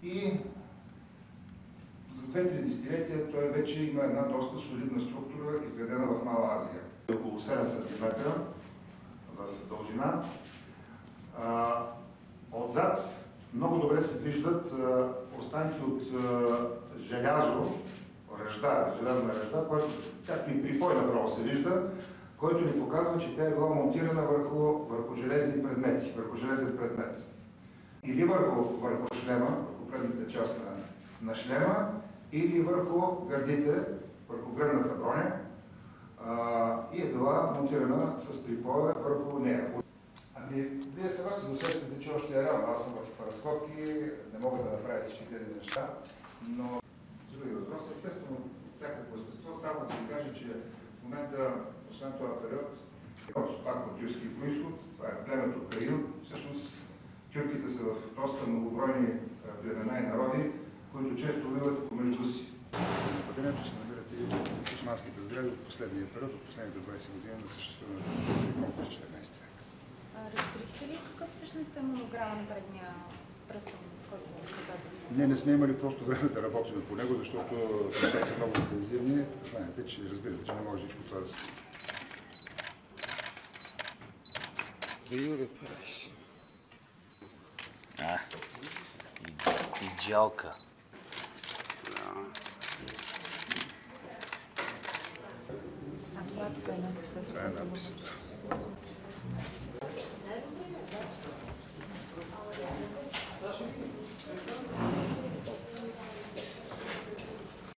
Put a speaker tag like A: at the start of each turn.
A: И за 2-3 десетилетия той вече има една доста солидна структура, изградена в Мала Азия. Около 7 см в дължина. Отзад много добре се виждат останки от желязна ръжда, който, както и припой направо се вижда, който ни показва, че тя е била монтирана върху железни предмети, върху железен предмет. Или върху шлема, върху предната част на шлема, или върху гърдите, върху гръдната броня, и е била монтирана с припоя върху нея. Ами, вие сега се досещате, че още е рано. Аз съм в разходки, не мога да направя всички тези неща, но други въпрос, естествено, всякакво естество, само да ви кажа, че в момента, освен този период, пак от тюркски произход, това е племето Каил. Всъщност, тюрките са в доста многобройни племена и народи, които често воюват помежду си. В падението се намират и османските сгради от последния период, от последните 20 години на съществуването на през 14 век.
B: Разкрихте ли какъв всъщност е монограма на предния пръстен, който казахте?
A: Не сме имали просто време да работим по него, защото нещата са много интензивни. Знаете, че разбирате, че не може всичко това да се...
C: Идеалка.
A: Това е надписът.